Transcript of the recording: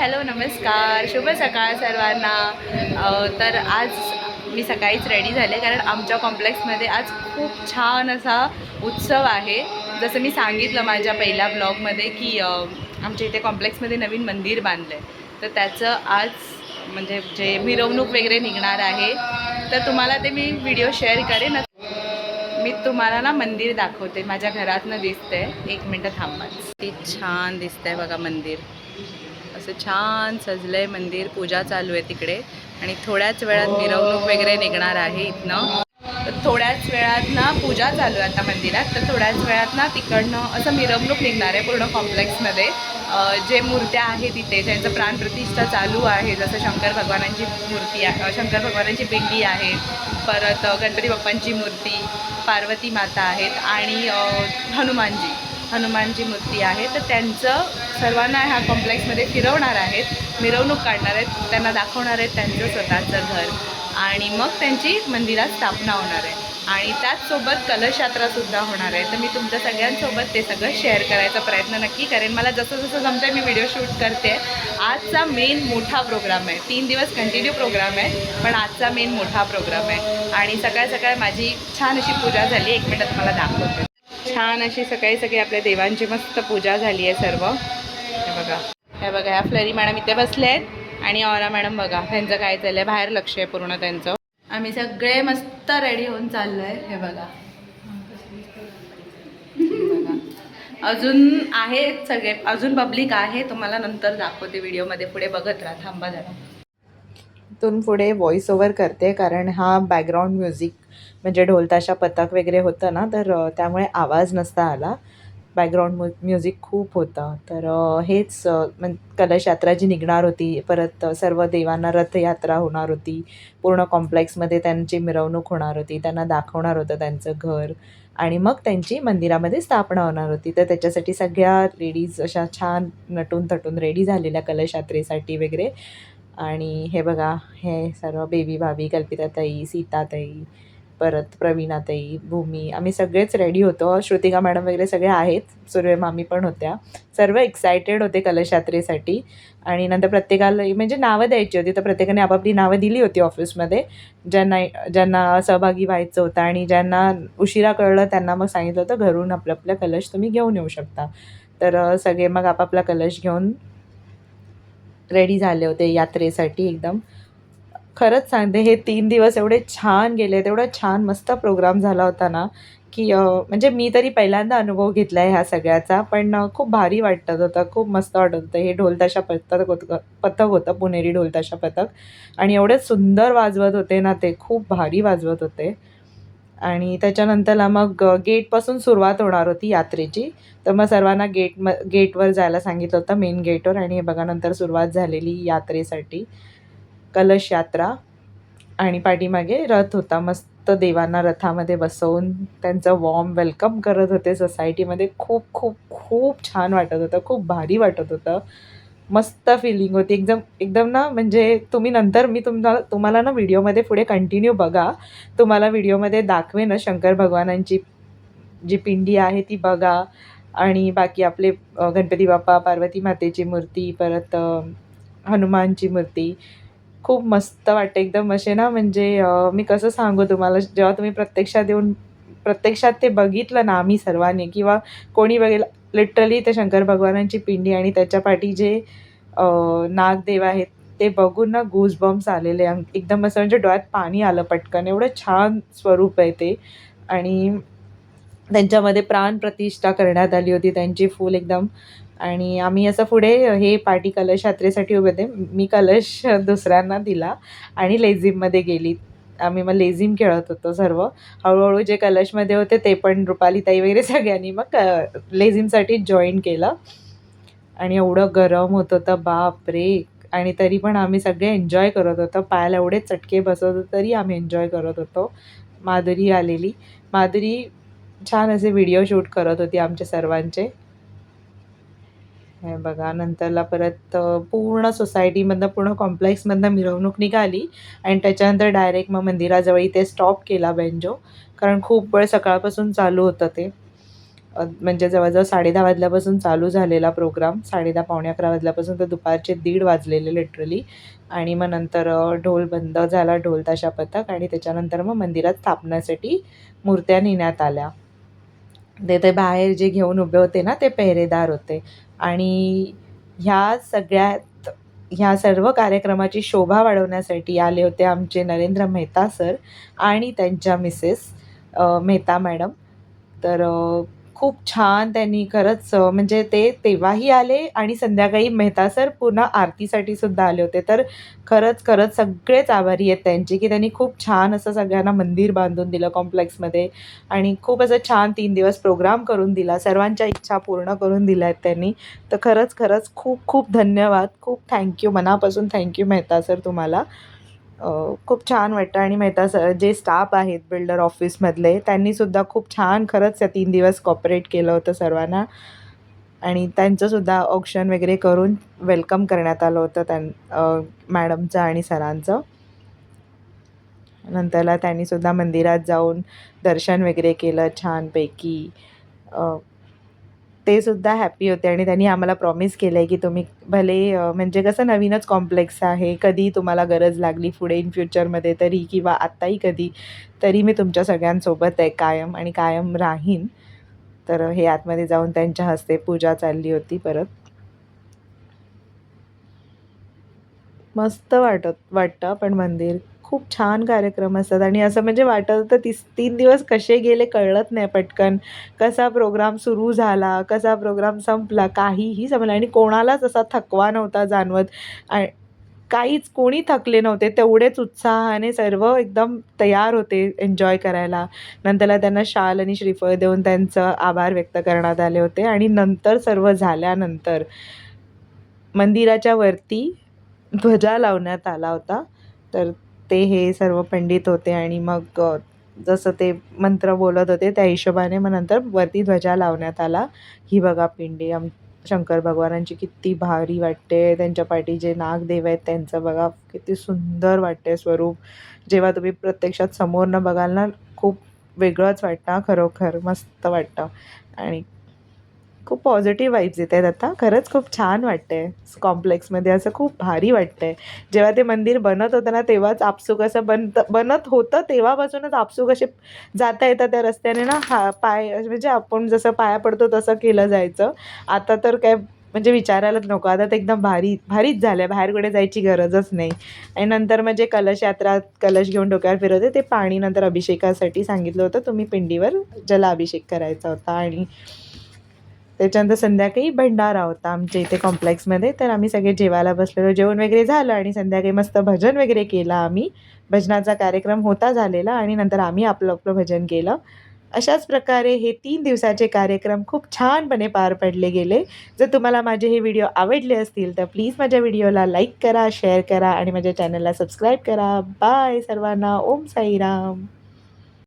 Hello नमस्कार, शुभ सकाळ सर्वांना। तर आज मी सकाळीच रेडी झाले कारण आमच्या कॉम्प्लेक्समध्ये आज खूप छान असा उत्सव आहे। जसं मी सांगितलं माझ्या पहिल्या ब्लॉगमध्ये की आमच्या इथे कॉम्प्लेक्समध्ये नवीन मंदिर बांधलं आहे, तर त्याचं आज म्हणजे जे मिरवणूक वगैरे निघणार आहे, तर तुम्हाला ते मी व्हिडिओ शेअर करेन। मी तुम्हाला ना मंदिर दाखवते, माझ्या घरातनं दिसतंय। एक मिनटं थांबा। ते छान दिसतंय बघा मंदिर, असं छान सजलंय मंदिर। पूजा चालू आहे तिकडे आणि थोड्याच वेळात मिरवणूक वगैरे निघणार आहे इथनं। तर थोड्याच वेळात ना पूजा चालू आहे आता मंदिरात, तर थोड्याच वेळात ना तिकडनं असं मिरवणूक निघणार आहे पूर्ण कॉम्प्लेक्समध्ये। जे मूर्त्या आहेत तिथे ज्यांचं प्राणप्रतिष्ठा चालू आहे, जसं शंकर भगवानांची मूर्ती आहे, शंकर भगवानांची पिंडी आहे, परत गणपती बाप्पांची मूर्ती, पार्वती माता आहेत आणि हनुमानजी मूर्ती आहे। तर त्यांचं सर्वांना ह्या कॉम्प्लेक्समध्ये फिरवणार आहेत, मिरवणूक काढणार आहेत, त्यांना दाखवणार आहेत त्यांचं स्वतःचं घर आणि मग त्यांची मंदिरात स्थापना होणार आहे आणि त्याचसोबत कलश यात्रासुद्धा होणार आहे। तर मी तुमच्या सगळ्यांसोबत ते सगळं शेअर करायचा प्रयत्न नक्की करेन। मला जसं जसं जमतं मी व्हिडिओ शूट करते। आजचा मेन मोठा प्रोग्राम आहे, 3 दिवस कंटिन्यू प्रोग्राम आहे, पण आजचा मेन मोठा प्रोग्राम आहे। आणि सकाळ सकाळ माझी छान अशी पूजा झाली, 1 मिनिटात तुम्हाला दाखवते। छान अशी सकाळी सकाळी आपल्या देवांची मस्त पूजा झाली आहे सर्व। हे बघा ह्या फ्लरी मॅडम इथे बसले आहेत आणि औरा मॅडम बघा त्यांचं काय चाललंय, बाहेर लक्ष आहे पूर्ण त्यांचं। आम्ही सगळे मस्त रेडी होऊन चाललोय। हे बघा अजून आहेत सगळे, अजून पब्लिक आहे, तुम्हाला नंतर दाखवते व्हिडिओमध्ये, पुढे बघत राहा, थांबा जरा। इथून पुढे व्हॉइस ओव्हर करते कारण हा बॅकग्राऊंड म्युझिक म्हणजे ढोलताशा पथक वगैरे होतं ना, तर त्यामुळे आवाज नसता आला, बॅकग्राऊंड म्युझिक खूप होतं। तर हेच कलश यात्रा जी निघणार होती, परत सर्व देवांना रथयात्रा होणार होती, पूर्ण कॉम्प्लेक्समध्ये त्यांची मिरवणूक होणार होती, त्यांना दाखवणार होतं त्यांचं घर आणि मग त्यांची मंदिरामध्ये स्थापना होणार होती। तर त्याच्यासाठी सगळ्या लेडीज अशा छान नटून थटून रेडी झालेल्या कलश यात्रेसाठी वगैरे। आणि हे बघा हे सर्व बेबी भाभी, कल्पिताताई, सीताताई, परत प्रवीणाताई, भूमी, आम्ही सगळेच रेडी होतो। श्रुतिका मॅडम वगैरे सगळे आहेत, सूर्य मामी पण होत्या, सर्व एक्सायटेड होते कलश यात्रेसाठी। आणि नंतर प्रत्येकाला म्हणजे नावं द्यायची होती, तर प्रत्येकाने आपापली नावं दिली होती ऑफिसमध्ये, ज्यांना सहभागी व्हायचं होतं आणि ज्यांना उशिरा कळलं त्यांना मग सांगितलं होतं घरून आपल्या कलश तुम्ही घेऊन येऊ शकता। तर सगळे मग आपापला कलश घेऊन रेडी झाले होते यात्रेसाठी एकदम। खरंच सांगते हे 3 दिवस एवढे छान गेले, तेवढा छान मस्त प्रोग्राम झाला होता ना, की म्हणजे मी तरी पहिल्यांदा अनुभव घेतला आहे ह्या सगळ्याचा, पण खूप भारी वाटत होतं, खूप मस्त वाटत होतं। हे ढोलताशा पथक होतं, पुणेरी ढोलताशा पथक, आणि एवढे सुंदर वाजवत होते ना ते, खूप भारी वाजवत होते। आणि त्याच्यानंतरला मग गेटपासून सुरुवात होणार होती यात्रेची, तर मग सर्वांना गेटवर जायला सांगितलं होतं, मेन गेटवर। आणि हे बघा नंतर सुरुवात झालेली यात्रेसाठी, कलश यात्रा, आणि पाठीमागे रथ होता, मस्त देवांना रथामध्ये बसवून त्यांचं वॉर्म वेलकम करत होते सोसायटीमध्ये। खूप खूप खूप छान वाटत होतं, खूप भारी वाटत होतं, मस्त फिलिंग होती एकदम एकदम ना। म्हणजे तुम्ही नंतर मी तुम्हाला ना व्हिडिओमध्ये पुढे कंटिन्यू बघा, तुम्हाला व्हिडिओमध्ये दाखवेन शंकर भगवानांची जी पिंडी आहे ती बघा, आणि बाकी आपले गणपती बाप्पा, पार्वती मातेची मूर्ती, परत हनुमानची मूर्ती, खूप मस्त वाटते एकदम असे ना। म्हणजे मी कसं सांगू तुम्हाला, जेव्हा तुम्ही प्रत्यक्षात ते बघितलं ना आम्ही सर्वांनी, किंवा कोणी बघेल, लिटरली ते शंकर भगवानांची पिंडी आणि त्याच्या पाठी जे नागदेव आहेत ते बघून ना गूजबम्स आलेले, एकदम असं म्हणजे डोळ्यात पाणी आलं पटकन, एवढं छान स्वरूप आहे ते। आणि त्यांच्यामध्ये प्राणप्रतिष्ठा करण्यात आली होती त्यांची फुल एकदम। आणि आम्ही असं पुढे हे पार्टी कलश यात्रेसाठी उभे होते, मी कलश दुसऱ्यांना दिला आणि लेझिममध्ये गेली। आम्ही मग लेझिम खेळत होतो सर्व, हळूहळू जे कलशमध्ये होते ते पण, रुपालीताई वगैरे सगळ्यांनी मग लेझिमसाठी जॉईन केलं। आणि एवढं गरम होत होतं बापरे, आणि तरी पण आम्ही सगळे एन्जॉय करत होतो, पायाला एवढे चटके बसत होते तरी आम्ही एन्जॉय करत होतो। माधुरी आलेली, माधुरी छान असे व्हिडिओ शूट करत होती आमच्या सर्वांचे। हे बघा नंतरला परत पूर्ण सोसायटीमधनं, पूर्ण कॉम्प्लेक्समधनं मिरवणूक निघाली आणि त्याच्यानंतर डायरेक्ट मग मंदिराजवळ इथे स्टॉप केला बेंजो, कारण खूप वेळ सकाळपासून चालू होतं ते। म्हणजे जवळजवळ 10:30 वाजल्यापासून चालू झालेला प्रोग्राम, 10:30 पावणे 11 वाजल्यापासून तर दुपारचे 1:30 वाजलेले लिटरली. आणि मग नंतर ढोल बंद झाला, ढोल ताशा पथक, आणि त्याच्यानंतर मग मंदिरात स्थापनेसाठी मूर्त्या नेण्यात आल्या. ते बाहेर जे घेऊन उभे होते ना, ते पेहरेदार होते. आणि ह्या सर्व कार्यक्रमाची शोभा वाढवण्यासाठी आले होते आमचे नरेंद्र मेहता सर आणि त्यांच्या मिसेस मेहता मॅडम. तर खूप छान त्यांनी खरंच म्हणजे ते तेव्हाही आले आणि संध्याकाळी मेहता सर पुन्हा आरतीसाठी सुद्धा आले होते. तर खरंच सगळेच आभारी आहेत त्यांचे, की त्यांनी खूप छान असं सगळ्यांना मंदिर बांधून दिलं कॉम्प्लेक्समध्ये आणि खूप असं छान 3 दिवस प्रोग्राम करून दिला. सर्वांच्या इच्छा पूर्ण करून दिल्या आहेत त्यांनी. तर खरंच खूप खूप धन्यवाद. खूप थँक्यू, मनापासून थँक्यू मेहता सर तुम्हाला. खूप छान वाटतं. आणि मेहता सर जे स्टाफ आहेत बिल्डर ऑफिसमधले, त्यांनीसुद्धा खूप छान खरंच त्या 3 दिवस कॉपरेट केलं होतं सर्वांना. आणि त्यांचंसुद्धा औक्षण वगैरे करून वेलकम करण्यात आलं होतं मॅडमचं आणि सरांचं. नंतरला त्यांनीसुद्धा मंदिरात जाऊन दर्शन वगैरे केलं छानपैकी. ते सुद्धा हॅपी होते आणि त्यांनी आम्हाला प्रॉमिस केलं आहे, की तुम्ही भले म्हणजे कसं नवीनच कॉम्प्लेक्स आहे, कधी तुम्हाला गरज लागली पुढे इन फ्युचरमध्ये तरी किंवा आत्ताही कधी, तरी मी तुमच्या सगळ्यांसोबत आहे कायम आणि कायम राहीन. तर हे आतमध्ये जाऊन त्यांच्या हस्ते पूजा चालली होती परत. मस्त वाटतं पण मंदिर. खूप छान कार्यक्रम असतात आणि असं म्हणजे वाटत होतं 3 दिवस कसे गेले कळत नाही पटकन. कसा प्रोग्राम सुरू झाला, कसा प्रोग्राम संपला, काहीही समजलं आणि कोणालाच असा थकवा नव्हता जाणवत. काहीच कोणी थकले नव्हते. तेवढेच उत्साहाने सर्व एकदम तयार होते एन्जॉय करायला. नंतरला त्यांना शाल आणि श्रीफळ देऊन त्यांचं आभार व्यक्त करण्यात आले होते. आणि नंतर सर्व झाल्यानंतर मंदिराच्या वरती ध्वजा लावण्यात आला होता. तर ते हे सर्व पंडित होते आणि मग जसं ते मंत्र बोलत होते त्या हिशोबाने मग नंतर वरती ध्वजा लावण्यात आला. ही बघा पिंडी शंकर भगवानांची किती भारी वाटते. त्यांच्या पाठी जे नागदेव आहेत त्यांचं बघा किती सुंदर वाटते स्वरूप. जेव्हा तुम्ही प्रत्यक्षात समोरनं बघाल ना, खूप वेगळंच वाटतं खरोखर मस्त वाटतं. आणि खूप पॉझिटिव्ह वाईब्स येत आहेत आता. खरंच खूप छान वाटतंय कॉम्प्लेक्समध्ये, असं खूप भारी वाटतंय. जेव्हा ते मंदिर बनत होतं ना, तेव्हाच आपसूक असं बनत होतं तेव्हापासूनच आपसूक असे जाता येतं त्या रस्त्याने ना, पाय म्हणजे आपण जसं पाया पडतो तसं केलं जायचं. आता तर काय म्हणजे विचारायलाच नको. आता तर एकदम भारीच झालं, बाहेर कुठे जायची गरजच नाही. आणि नंतर म्हणजे कलश यात्रा, कलश घेऊन डोक्यावर फिरवते ते पाणी, नंतर अभिषेकासाठी सांगितलं होतं तुम्ही पिंडीवर जलाभिषेक करायचा होता. आणि त्याच्यानंतर संध्याकाळी भंडारा होता आमच्या इथे कॉम्प्लेक्समध्ये. तर आम्ही सगळे जेवायला बसलेलो, जेवण वगैरे झालं आणि संध्याकाळी मस्त भजन वगैरे केलं आम्ही. भजनाचा कार्यक्रम होता झालेला आणि नंतर आम्ही आपलं आपलं भजन केलं. अशाच प्रकारे हे 3 दिवसाचे कार्यक्रम खूप छानपणे पार पडले गेले. जर तुम्हाला माझे हे व्हिडिओ आवडले असतील तर प्लीज माझ्या व्हिडिओला लाईक करा, शेअर करा आणि माझ्या चॅनलला सबस्क्राईब करा. बाय सर्वांना. ओम साईराम.